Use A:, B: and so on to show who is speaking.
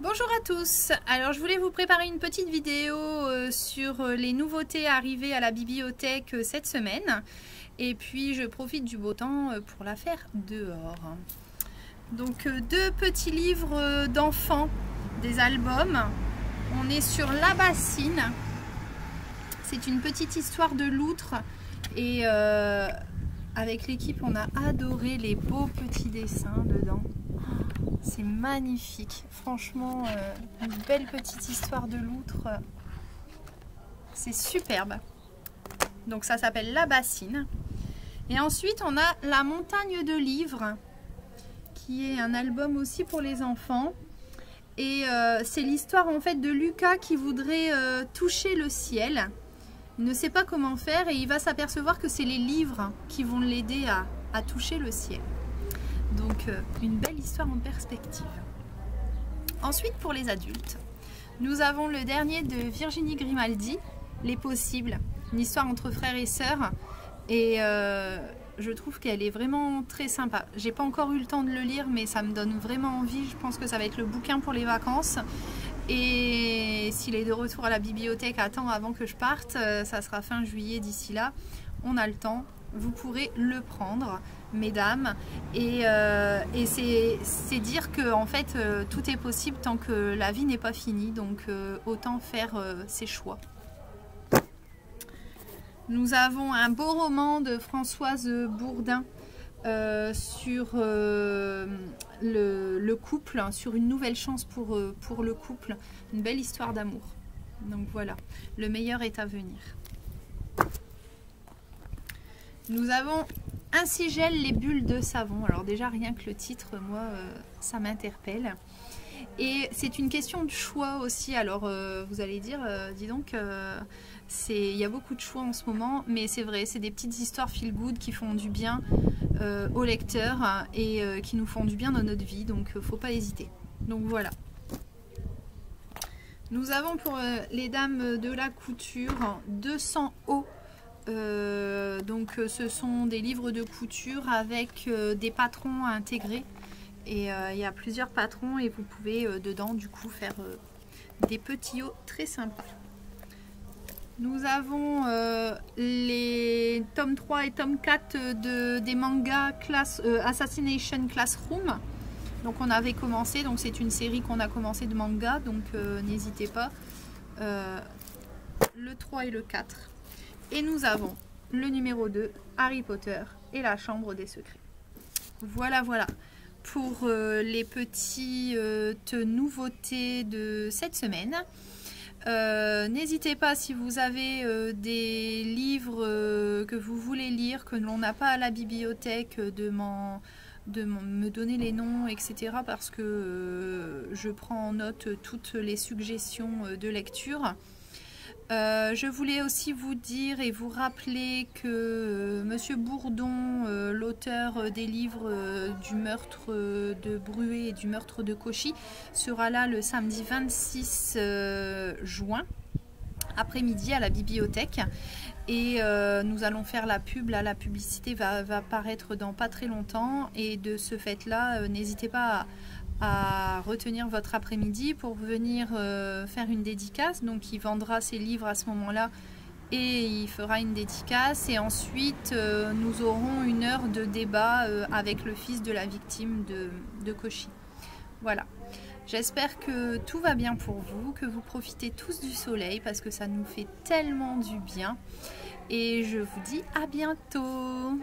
A: Bonjour à tous, alors je voulais vous préparer une petite vidéo sur les nouveautés arrivées à la bibliothèque cette semaine et puis je profite du beau temps pour la faire dehors. Donc deux petits livres d'enfants, des albums. On est sur La Bassine, c'est une petite histoire de loutre et avec l'équipe on a adoré les beaux petits dessins dedans. C'est magnifique, franchement, une belle petite histoire de loutre, c'est superbe. Donc ça s'appelle La Bassine. Et ensuite on a La Montagne de livres, qui est un album aussi pour les enfants. Et c'est l'histoire en fait de Lucas qui voudrait toucher le ciel. Il ne sait pas comment faire et il va s'apercevoir que c'est les livres qui vont l'aider à toucher le ciel. Donc une belle histoire en perspective. Ensuite pour les adultes, nous avons le dernier de Virginie Grimaldi, Les Possibles, une histoire entre frères et sœurs. Et je trouve qu'elle est vraiment très sympa. J'ai pas encore eu le temps de le lire mais ça me donne vraiment envie. Je pense que ça va être le bouquin pour les vacances. Et s'il est de retour à la bibliothèque à temps avant que je parte, ça sera fin juillet d'ici là. On a le temps. Vous pourrez le prendre, mesdames, et c'est dire que en fait tout est possible tant que la vie n'est pas finie, donc autant faire ses choix. Nous avons un beau roman de Françoise Bourdin sur le couple, sur une nouvelle chance pour le couple, une belle histoire d'amour. Donc voilà, le meilleur est à venir. Nous avons Ainsi gèlent les bulles de savon. Alors déjà rien que le titre, moi, ça m'interpelle. Et c'est une question de choix aussi. Alors vous allez dire, dis donc, il y a beaucoup de choix en ce moment, mais c'est vrai, c'est des petites histoires feel good qui font du bien aux lecteurs et qui nous font du bien dans notre vie, donc faut pas hésiter. Donc voilà. Nous avons pour les dames de la couture 200 hauts. Donc ce sont des livres de couture avec des patrons à intégrer et il y a plusieurs patrons et vous pouvez dedans du coup faire des petits hauts très sympas. Nous avons les tomes 3 et tome 4 des mangas Assassination Classroom. Donc on avait commencé, donc c'est une série qu'on a commencé de manga, donc n'hésitez pas. Le 3 et le 4. Et nous avons le numéro 2, Harry Potter et la Chambre des Secrets. Voilà, voilà pour les petites nouveautés de cette semaine. N'hésitez pas si vous avez des livres que vous voulez lire, que l'on n'a pas à la bibliothèque, de me donner les noms, etc. parce que je prends en note toutes les suggestions de lecture. Je voulais aussi vous dire et vous rappeler que Monsieur Bourdon, l'auteur des livres du meurtre de Bruay et du meurtre de Cauchy, sera là le samedi 26 juin, après-midi à la bibliothèque. Et nous allons faire la pub, là la publicité va paraître dans pas très longtemps. Et de ce fait là, n'hésitez pas à retenir votre après-midi pour venir faire une dédicace. Donc il vendra ses livres à ce moment-là et il fera une dédicace. Et ensuite nous aurons une heure de débat avec le fils de la victime de Cauchy. Voilà. J'espère que tout va bien pour vous, que vous profitez tous du soleil parce que ça nous fait tellement du bien. Et je vous dis à bientôt.